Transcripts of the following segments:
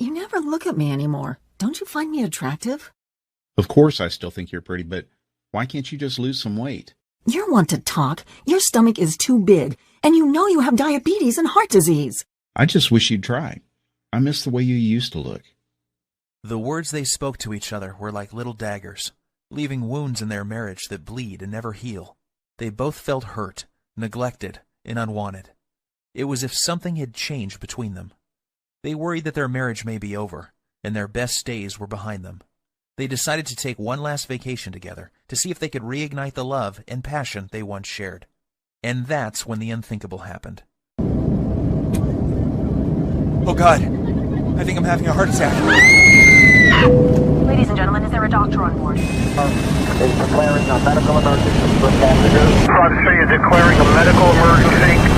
You never look at me anymore. Don't you find me attractive? Of course I still think you're pretty, but why can't you just lose some weight? You're one to talk. Your stomach is too big, and you know you have diabetes and heart disease. I just wish you'd try. I miss the way you used to look. The words they spoke to each other were like little daggers, leaving wounds in their marriage that bleed and never heal. They both felt hurt, neglected, and unwanted. It was as if something had changed between them. They worried that their marriage may be over, and their best days were behind them. They decided to take one last vacation together to see if they could reignite the love and passion they once shared. And that's when the unthinkable happened. Oh God, I think I'm having a heart attack. Ladies and gentlemen, is there a doctor on board? Is declaring a medical emergency for passengers. Prod 3 is declaring a medical emergency.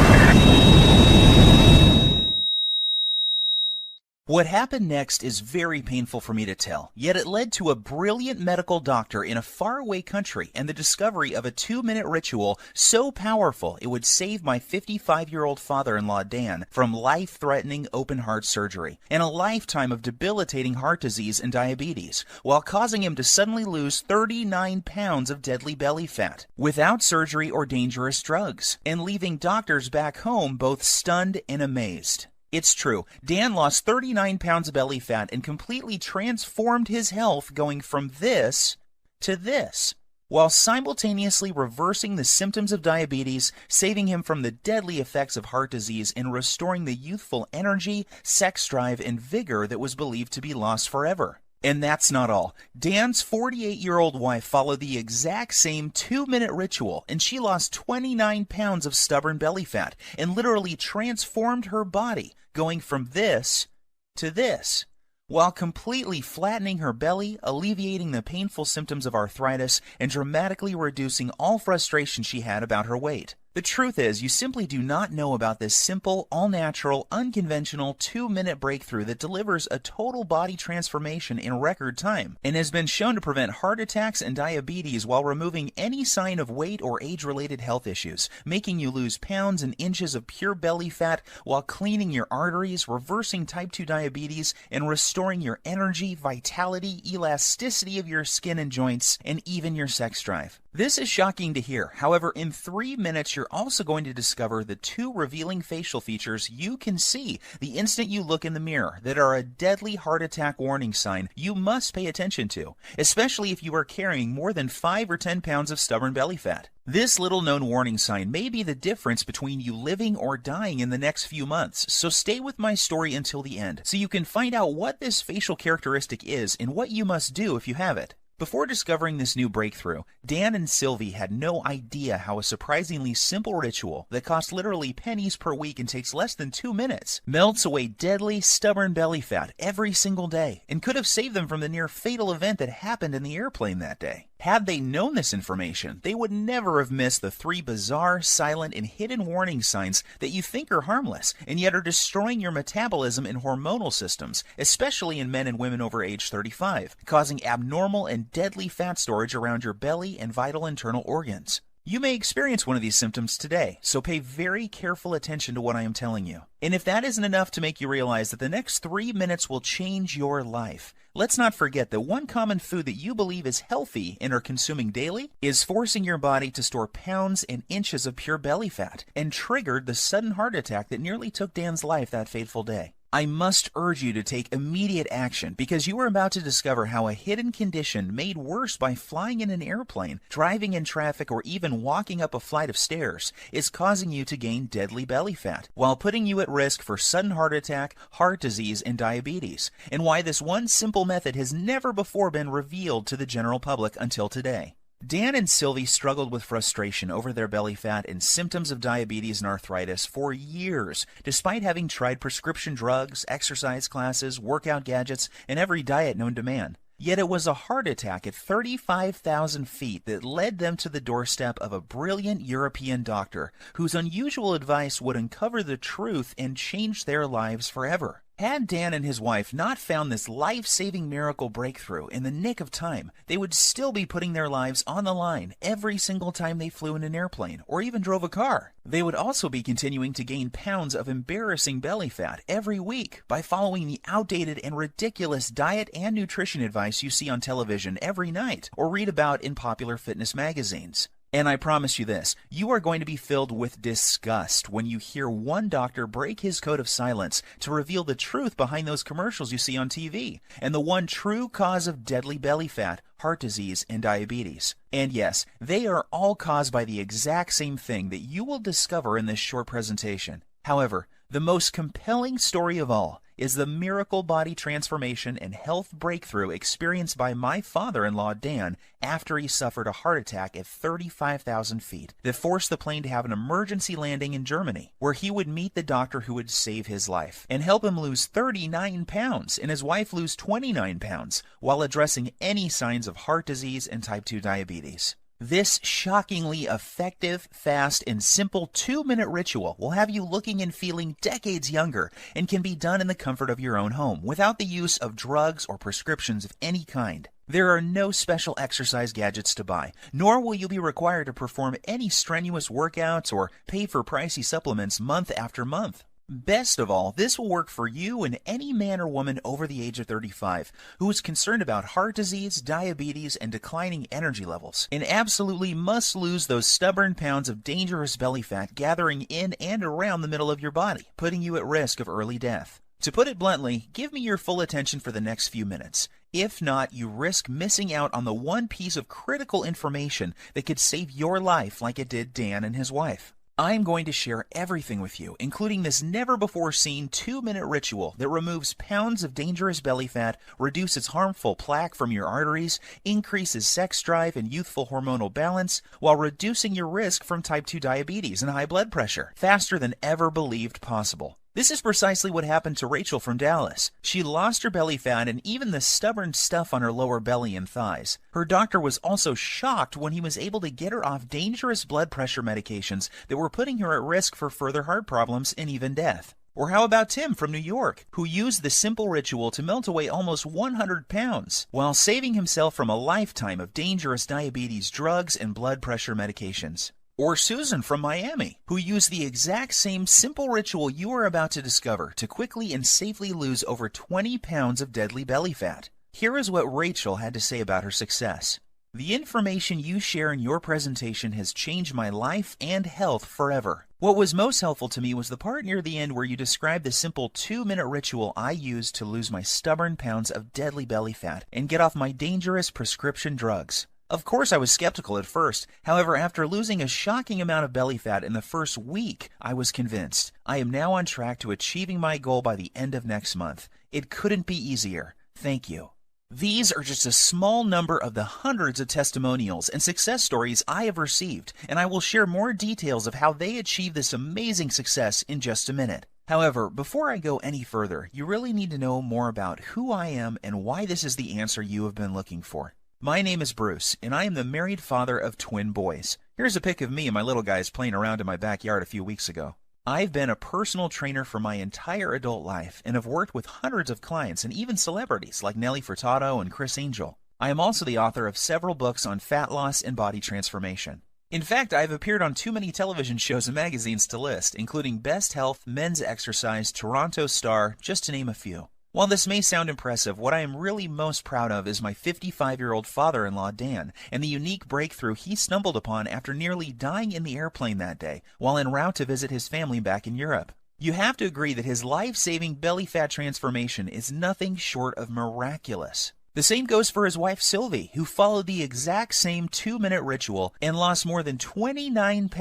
What happened next is very painful for me to tell, yet it led to a brilliant medical doctor in a faraway country and the discovery of a 2-minute ritual so powerful it would save my 55-year-old father-in-law Dan from life-threatening open-heart surgery and a lifetime of debilitating heart disease and diabetes, while causing him to suddenly lose 39 pounds of deadly belly fat without surgery or dangerous drugs, and leaving doctors back home both stunned and amazed. It's true, Dan lost 39 pounds of belly fat and completely transformed his health, going from this to this, while simultaneously reversing the symptoms of diabetes, saving him from the deadly effects of heart disease, and restoring the youthful energy, sex drive, and vigor that was believed to be lost forever. And that's not all. Dan's 48-year-old wife followed the exact same 2-minute ritual, and she lost 29 pounds of stubborn belly fat and literally transformed her body, going from this to this, while completely flattening her belly, alleviating the painful symptoms of arthritis, and dramatically reducing all frustration she had about her weight. The truth is, you simply do not know about this simple, all-natural, unconventional 2-minute breakthrough that delivers a total body transformation in record time and has been shown to prevent heart attacks and diabetes while removing any sign of weight or age-related health issues, making you lose pounds and inches of pure belly fat while cleaning your arteries, reversing type 2 diabetes, and restoring your energy, vitality, elasticity of your skin and joints, and even your sex drive. This is shocking to hear. However, in 3 minutes, you're also going to discover the 2 revealing facial features you can see the instant you look in the mirror that are a deadly heart attack warning sign you must pay attention to, especially if you are carrying more than 5 or 10 pounds of stubborn belly fat. This little-known warning sign may be the difference between you living or dying in the next few months, so stay with my story until the end so you can find out what this facial characteristic is and what you must do if you have it. Before discovering this new breakthrough, Dan and Sylvie had no idea how a surprisingly simple ritual that costs literally pennies per week and takes less than 2 minutes melts away deadly, stubborn belly fat every single day and could have saved them from the near fatal event that happened in the airplane that day. Had they known this information, they would never have missed the 3 bizarre, silent, and hidden warning signs that you think are harmless and yet are destroying your metabolism and hormonal systems, especially in men and women over age 35, causing abnormal and deadly fat storage around your belly and vital internal organs. You may experience one of these symptoms today, so pay very careful attention to what I am telling you. And if that isn't enough to make you realize that the next 3 minutes will change your life, let's not forget that one common food that you believe is healthy and are consuming daily is forcing your body to store pounds and inches of pure belly fat and triggered the sudden heart attack that nearly took Dan's life that fateful day. I must urge you to take immediate action because you are about to discover how a hidden condition made worse by flying in an airplane, driving in traffic, or even walking up a flight of stairs is causing you to gain deadly belly fat while putting you at risk for sudden heart attack, heart disease, and diabetes, and why this one simple method has never before been revealed to the general public until today. Dan and Sylvie struggled with frustration over their belly fat and symptoms of diabetes and arthritis for years, despite having tried prescription drugs, exercise classes, workout gadgets, and every diet known to man. Yet it was a heart attack at 35,000 feet that led them to the doorstep of a brilliant European doctor whose unusual advice would uncover the truth and change their lives forever. Had Dan and his wife not found this life-saving miracle breakthrough in the nick of time, they would still be putting their lives on the line every single time they flew in an airplane or even drove a car. They would also be continuing to gain pounds of embarrassing belly fat every week by following the outdated and ridiculous diet and nutrition advice you see on television every night or read about in popular fitness magazines. And I promise you this, you are going to be filled with disgust when you hear one doctor break his code of silence to reveal the truth behind those commercials you see on TV and the one true cause of deadly belly fat, heart disease, and diabetes. And yes, they are all caused by the exact same thing that you will discover in this short presentation. However, the most compelling story of all is the miracle body transformation and health breakthrough experienced by my father-in-law, Dan, after he suffered a heart attack at 35,000 feet that forced the plane to have an emergency landing in Germany, where he would meet the doctor who would save his life and help him lose 39 pounds and his wife lose 29 pounds while addressing any signs of heart disease and type 2 diabetes. This shockingly effective, fast, and simple 2-minute ritual will have you looking and feeling decades younger and can be done in the comfort of your own home without the use of drugs or prescriptions of any kind. There are no special exercise gadgets to buy, nor will you be required to perform any strenuous workouts or pay for pricey supplements month after month. Best of all, this will work for you and any man or woman over the age of 35 who is concerned about heart disease, diabetes, and declining energy levels, and absolutely must lose those stubborn pounds of dangerous belly fat gathering in and around the middle of your body, putting you at risk of early death. To put it bluntly, give me your full attention for the next few minutes. If not, you risk missing out on the one piece of critical information that could save your life like it did Dan and his wife. I'm going to share everything with you, including this never-before-seen 2-minute ritual that removes pounds of dangerous belly fat, reduces harmful plaque from your arteries, increases sex drive and youthful hormonal balance, while reducing your risk from type 2 diabetes and high blood pressure faster than ever believed possible. This is precisely what happened to Rachel from Dallas. She lost her belly fat and even the stubborn stuff on her lower belly and thighs. Her doctor was also shocked when he was able to get her off dangerous blood pressure medications that were putting her at risk for further heart problems and even death. Or how about Tim from New York, who used the simple ritual to melt away almost 100 pounds while saving himself from a lifetime of dangerous diabetes drugs and blood pressure medications? Or Susan from Miami, who used the exact same simple ritual you are about to discover to quickly and safely lose over 20 pounds of deadly belly fat. Here is what Rachel had to say about her success. The information you share in your presentation has changed my life and health forever. What was most helpful to me was the part near the end where you described the simple 2-minute ritual I used to lose my stubborn pounds of deadly belly fat and get off my dangerous prescription drugs. Of course, I was skeptical at first. However, after losing a shocking amount of belly fat in the first week, I was convinced. I am now on track to achieving my goal by the end of next month. It couldn't be easier. Thank you. These are just a small number of the hundreds of testimonials and success stories I have received, and I will share more details of how they achieved this amazing success in just a minute. However, before I go any further, you really need to know more about who I am and why this is the answer you have been looking for. My name is Bruce, and I am the married father of twin boys. Here's a pic of me and my little guys playing around in my backyard a few weeks ago. I've been a personal trainer for my entire adult life and have worked with hundreds of clients and even celebrities like Nelly Furtado and Chris Angel. I am also the author of several books on fat loss and body transformation. In fact, I've appeared on too many television shows and magazines to list, including Best Health, Men's Exercise, Toronto Star, just to name a few. While this may sound impressive, what I am really most proud of is my 55-year-old father-in-law, Dan, and the unique breakthrough he stumbled upon after nearly dying in the airplane that day while en route to visit his family back in Europe. You have to agree that his life-saving belly fat transformation is nothing short of miraculous. The same goes for his wife, Sylvie, who followed the exact same 2-minute ritual and lost more than 29 pounds.